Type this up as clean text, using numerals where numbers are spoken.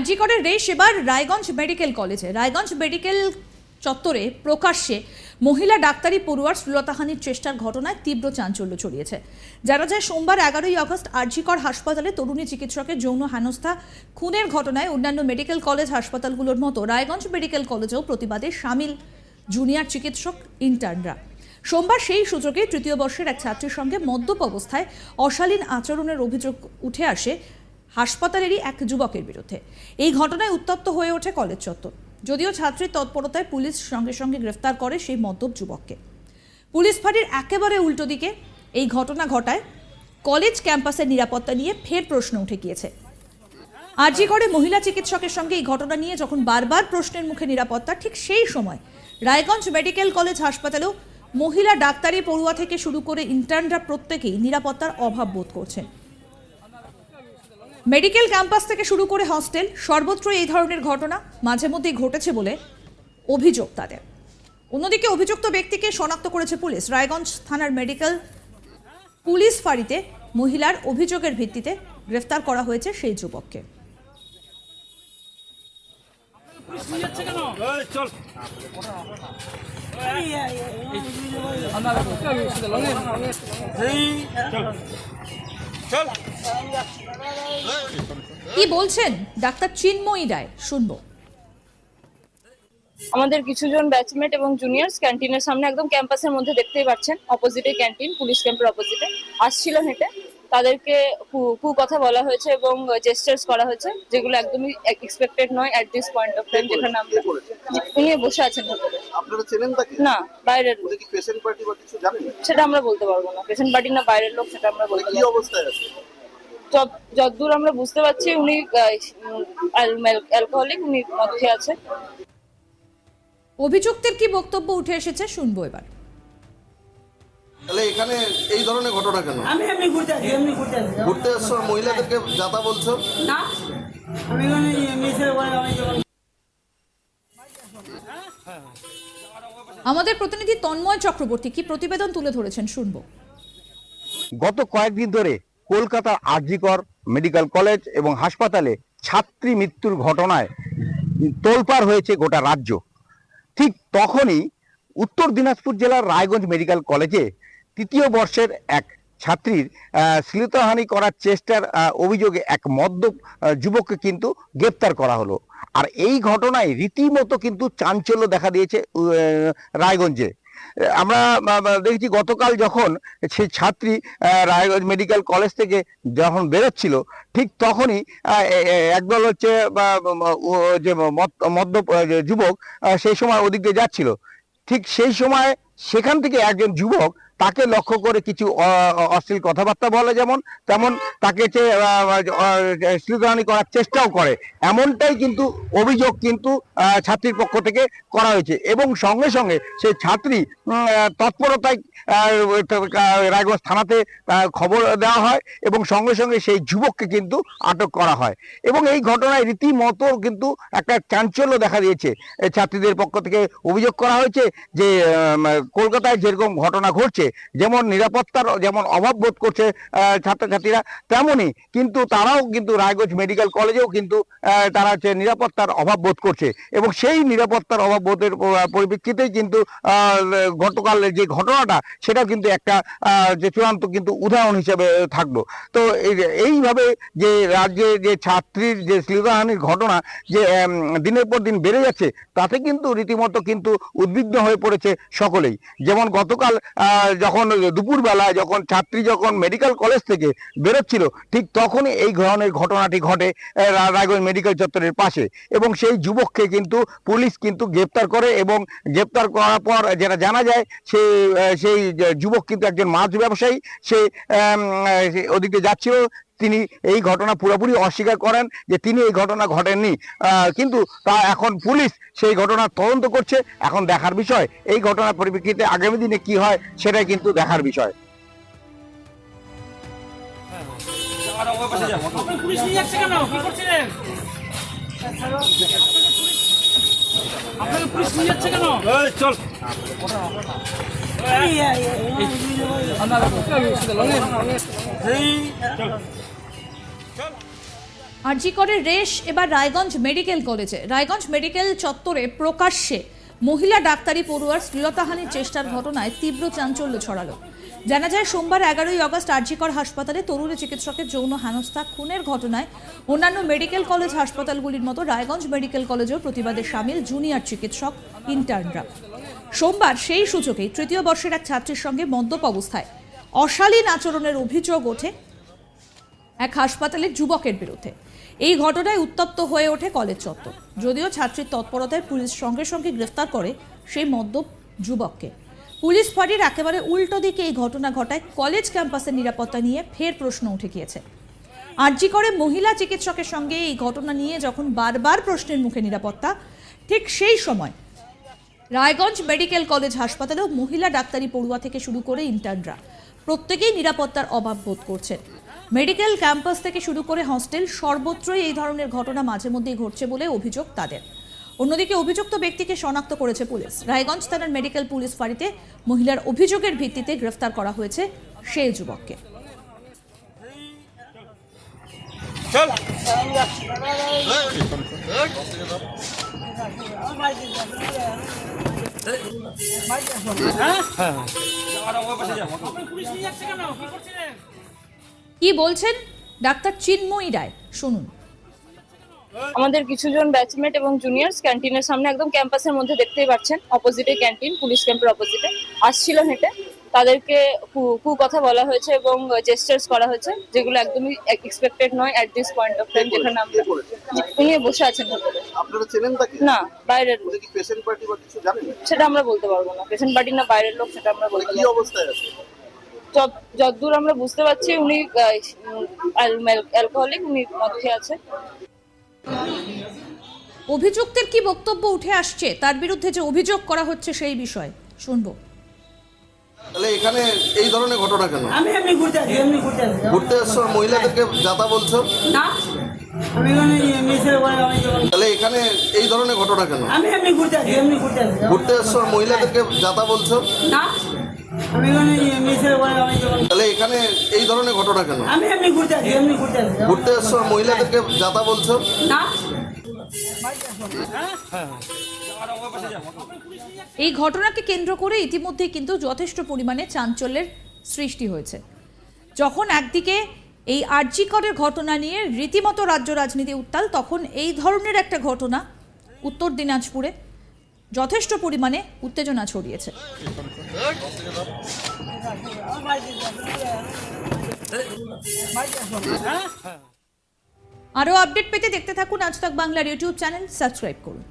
জি করের রেশ এবার রায়গঞ্জ মেডিকেল কলেজে। রায়গঞ্জ মেডিকেল চত্বরে প্রকাশ্যে মহিলা ডাক্তারি পড়ুয়ার শ্লীলতাহানির চেষ্টার ঘটনায় তীব্র চাঞ্চল্য ছড়িয়েছে। জানা যায় সোমবার 11ই আগস্ট জি কর হাসপাতালে তরুণী চিকিৎসকের যৌন হেনস্থা খুনের ঘটনায় অন্যান্য মেডিকেল কলেজ হাসপাতালগুলোর মতো রায়গঞ্জ মেডিকেল কলেজেও প্রতিবাদে সামিল জুনিয়র চিকিৎসক ইন্টার্নরা। সোমবার সেই সুযোগে তৃতীয় বর্ষের এক ছাত্রীর সঙ্গে মদ্যপ অবস্থায় অশালীন আচরণের অভিযোগ উঠে আসে হাসপাতালেরই এক যুবকের বিরুদ্ধে। এই ঘটনায় উত্তপ্ত হয়ে ওঠে কলেজ চত্বর। যদিও ছাত্রীর তৎপরতায় পুলিশ সঙ্গে সঙ্গে গ্রেফতার করে সেই মদ্যপ যুবককে। পুলিশ ফাঁড়ির একেবারে উল্টো দিকে এই ঘটনা ঘটায় কলেজ ক্যাম্পাসের নিরাপত্তা নিয়ে ফের প্রশ্ন উঠে গিয়েছে। জি করে মহিলা চিকিৎসকের সঙ্গে এই ঘটনা নিয়ে যখন বারবার প্রশ্নের মুখে নিরাপত্তা, ঠিক সেই সময় রায়গঞ্জ মেডিকেল কলেজ হাসপাতালেও মহিলা ডাক্তারি পড়ুয়া থেকে শুরু করে ইন্টার্নরা প্রত্যেকেই নিরাপত্তার অভাব বোধ করছেন। মেডিকেল ক্যাম্পাস থেকে শুরু করে হস্টেল সর্বত্র এই ধরনের ঘটনা মাঝে মধ্যেই ঘটেছে বলে অভিযোগ তাদের। অন্যদিকে অভিযুক্ত ব্যক্তিকে শনাক্ত করেছে পুলিশ। রায়গঞ্জ থানার মেডিকেল পুলিশ ফাঁড়িতে মহিলার অভিযোগের ভিত্তিতে গ্রেফতার করা হয়েছে সেই যুবককে। কি বলছেন ডাক্তার চিন্ময়ী রায়, শুনবো। আমাদের কিছুজন ব্যাচমেট এবং জুনিয়র্স ক্যান্টিনের সামনে একদম ক্যাম্পাসের মধ্যে দেখতেই পাচ্ছেন, অপোজিটে ক্যান্টিন, পুলিশ ক্যাম্পের অপোজিটে আসছিল হেঁটে। তাদেরকে কথা বলা হয়েছে এবং জেস্টার্স করা হয়েছে, যেগুলো একদমই এক্সপেক্টেড নয় at this point of time. যেখানে আমরা উনি বসে আছেন, আপনারা চেনেন তাকে? না, বাইরের লোক। কি পেশেন্ট পার্টি বা কিছু জানেন? সেটা আমরা বলতে পারবো না। পেশেন্ট পার্টি না বাইরের লোক সেটা আমরা বলতে কি পারবো। অবস্থায় আছে? যতদূর আমরা বুঝতে পারছি উনি অ্যালকোহলিক, উনি মদ খেয়ে আছে। অভিযুক্তের কি বক্তব্য উঠে এসেছে শুনবো এবার। তাহলে এখানে এই ধরনের ঘটনা কেন? আমি ঘুরতে আসছো, মহিলাদেরকে যাতা বলছো? না, আমি মিসের বলে আমি যখন আমাদের প্রতিনিধি তন্ময় চক্রবর্তী কি প্রতিবেদন তুলে ধরেছেন শুনবো। গত কয়েকদিন ধরে কলকাতার জি কর মেডিকেল কলেজ এবং হাসপাতালে ছাত্রী মৃত্যুর ঘটনায় তোলপাড় হয়েছে গোটা রাজ্য। ঠিক তখনই উত্তর দিনাজপুর জেলার রায়গঞ্জ মেডিকেল কলেজে তৃতীয় বর্ষের এক ছাত্রীর শ্লীলতাহানি করার চেষ্টার অভিযোগে এক মদ্যপ যুবককে কিন্তু গ্রেপ্তার করা হলো। আর এই ঘটনায় রীতিমতো কিন্তু চাঞ্চল্য দেখা দিয়েছে রায়গঞ্জে। আমরা দেখছি গতকাল যখন সেই ছাত্রী রায়গঞ্জ মেডিকেল কলেজ থেকে যখন বেরোচ্ছিল, ঠিক তখনই একদল হচ্ছে যে মদ্যপ যুবক সেই সময় ওদিক দিয়ে যাচ্ছিল। ঠিক সেই সময় সেখান থেকে একজন যুবক তাকে লক্ষ্য করে কিছু অশ্লীল কথাবার্তা বলে, যেমন তেমন তাকে শ্লীলতাহানি করার চেষ্টাও করে। এমনটাই কিন্তু অভিযোগ কিন্তু ছাত্রীর পক্ষ থেকে করা হয়েছে এবং সঙ্গে সঙ্গে সেই ছাত্রী তৎপরতায় রায়গঞ্জ থানাতে খবর দেওয়া হয় এবং সঙ্গে সঙ্গে সেই যুবককে কিন্তু আটক করা হয়। এবং এই ঘটনায় রীতিমতো কিন্তু একটা চাঞ্চল্য দেখা দিয়েছে। ছাত্রীদের পক্ষ থেকে অভিযোগ করা হয়েছে যে কলকাতায় যেরকম ঘটনা ঘটছে, যেমন নিরাপত্তার যেমন অভাব বোধ করছে ছাত্রছাত্রীরা, তেমনই কিন্তু তারাও কিন্তু রায়গঞ্জ মেডিকেল কলেজেও কিন্তু তারা হচ্ছে নিরাপত্তার অভাব বোধ করছে এবং সেই নিরাপত্তার অভাব বোধের পরিপ্রেক্ষিতেই কিন্তু গতকাল যে ঘটনাটা সেটা কিন্তু একটা যে চূড়ান্ত কিন্তু উদাহরণ হিসেবে থাকলো। তো এইভাবে যে রাজ্যে যে ছাত্রীর যে শ্লীলতাহানির ঘটনা যে দিনের পর দিন বেড়ে যাচ্ছে, তাতে কিন্তু রীতিমতো কিন্তু উদ্বিগ্ন হয়ে পড়েছে সকলেই। যেমন গতকাল যখন দুপুরবেলায় যখন ছাত্রী যখন মেডিকেল কলেজ থেকে বেরোচ্ছিল, ঠিক তখনই এই ধরনের ঘটনাটি ঘটে রায়গঞ্জ মেডিকেল চত্বরের পাশে এবং সেই যুবককে কিন্তু পুলিশ কিন্তু গ্রেপ্তার করে এবং গ্রেপ্তার করার পর যেটা জানা যায় সেই যুবক কিন্তু একজন মাছ ব্যবসায়ী। সে ওদিকে যাচ্ছিল, তিনি এই ঘটনা পুরোপুরি অস্বীকার করেন যে তিনি এই ঘটনা ঘটেননি, কিন্তু তা এখন পুলিশ সেই ঘটনা তদন্ত করছে। এখন দেখার বিষয় এই ঘটনার পরিপ্রেক্ষিতে আগামী দিনে কি হয় সেটাই কিন্তু দেখার বিষয়। পুলিশ নিয়ে যাচ্ছে কেন? কি করছিলেন? আপনাকে পুলিশ নিয়ে যাচ্ছে কেন? চল আরজি করে রেশ এবার রায়গঞ্জ মেডিকেল কলেজে। রায়গঞ্জ মেডিকেল চত্বরে প্রকাশ্যে মহিলা ডাক্তারি পড়ুয়ার শ্লীলতাহানির চেষ্টার ঘটনায় তীব্র চাঞ্চল্য ছড়ালো। জানা যায় সোমবার 11ই আগস্ট আরজিকর হাসপাতালে তরুণী চিকিৎসকের যৌন হেনস্থা খুনের ঘটনায় অন্যান্য মেডিকেল কলেজ হাসপাতালগুলির মতো রায়গঞ্জ মেডিকেল কলেজেও প্রতিবাদে সামিল জুনিয়র চিকিৎসক ইন্টার্নরা। সোমবার সেই সূচকেই তৃতীয় বর্ষের এক ছাত্রীর সঙ্গে মদ্যপ অবস্থায় অশালীন আচরণের অভিযোগ ওঠে এক হাসপাতালের যুবকের বিরুদ্ধে। এই ঘটনায় উত্তপ্ত হয়ে ওঠে কলেজ চত্বর। যদিও ছাত্রীর তৎপরতায় পুলিশ সঙ্গে সঙ্গে গ্রেফতার করে সেই মদ্যপ যুবককে। পুলিশ ফাঁড়ির একেবারে উল্টো দিকে এই ঘটনা ঘটায় কলেজ ক্যাম্পাসের নিরাপত্তা নিয়ে ফের প্রশ্ন উঠে গিয়েছে। আরজি করে মহিলা চিকিৎসকের সঙ্গে এই ঘটনা নিয়ে যখন বারবার প্রশ্নের মুখে নিরাপত্তা, ঠিক সেই সময় রায়গঞ্জ মেডিকেল কলেজ হাসপাতালেও মহিলা ডাক্তারি পড়ুয়া থেকে শুরু করে ইন্টার্নরা প্রত্যেকেই নিরাপত্তার অভাব বোধ করছেন। মেডিকেল ক্যাম্পাস থেকে শুরু করে হস্টেল সর্বত্রই এই ধরনের ঘটনা মাঝে মধ্যেই ঘটছে বলে অভিযোগ তাদের। অন্যদিকে অভিযুক্ত ব্যক্তিকে শনাক্ত করেছে পুলিশ। রায়গঞ্জ থানার মেডিকেল পুলিশ ফাঁড়িতে মহিলার অভিযোগের ভিত্তিতে গ্রেফতার করা হয়েছে সেই যুবককে। পুলিশ নিয়ে যাচ্ছে কেন? কি করছিলেন? কি বলছেন ডাক্তার চিন্ময়ী রায়, শুনুন। আমাদের কিছুজন ব্যাচমেট এবং জুনিয়র্স ক্যান্টিনের সামনে একদম ক্যাম্পাসের মধ্যে দেখতেই পাচ্ছেন, অপোজিটে ক্যান্টিন, পুলিশ ক্যাম্পের অপোজিটে আসছিল হেঁটে। তাদেরকে কথা বলা হয়েছে এবং জেস্টার্স করা হয়েছে, যেগুলো একদমই এক্সপেক্টেড নয় at this point of time. যেখানে আমরা উনি বসে আছেন ভেতরে। আপনারা চেনেন তাকে? না, বাইরের লোক। উনি কি পেশেন্ট পার্টি বা কিছু জানেন? সেটা আমরা বলতে পারবো না। পেশেন্ট পার্টি না বাইরের লোক সেটা আমরা বলতে কি পারবো না। অবস্থায় আছে? যতদূর আমরা বুঝতে পারছি উনি অ্যালকোহলিক, উনি মদ খেয়ে আছে। অভিযুক্তের কি বক্তব্য উঠে আসছে, তার বিরুদ্ধে যে অভিযোগ করা হচ্ছে সেই বিষয়ে শুনবো। তাহলে এখানে এই ধরনের ঘটনা কেন? আমি এমনি ঘুরতে আসি। ঘুরতে এসছো, মহিলাদেরকে যাতা বলছো? না, আমি এখানে মিসের বলে আমি তাহলে এখানে এই ধরনের ঘটনা কেন? আমি এমনি ঘুরতে আসি। ঘুরতে এসছো, মহিলাদেরকে যাতা বলছো? না, আমি এখানে মিসের বলে আমি তাহলে এখানে এই ধরনের ঘটনা কেন? আমি এমনি ঘুরতে আসি। ঘুরতে এসছো, মহিলাদেরকে যাতা বলছো? না, এই ঘটনাকে কেন্দ্র করে ইতিমধ্যে কিন্তু যথেষ্ট পরিমাণে চাঞ্চল্যের সৃষ্টি হয়েছে। যখন একদিকে এই আরজি করের ঘটনা নিয়ে রীতিমতো রাজ্য রাজনীতি উত্তাল, তখন এই ধরনের একটা ঘটনা উত্তর দিনাজপুরে যথেষ্ট পরিমাণে উত্তেজনা ছড়িয়েছে। আরও আপডেট পেতে দেখতে থাকুন আজ তাক বাংলার ইউটিউব চ্যানেল, সাবস্ক্রাইব করুন।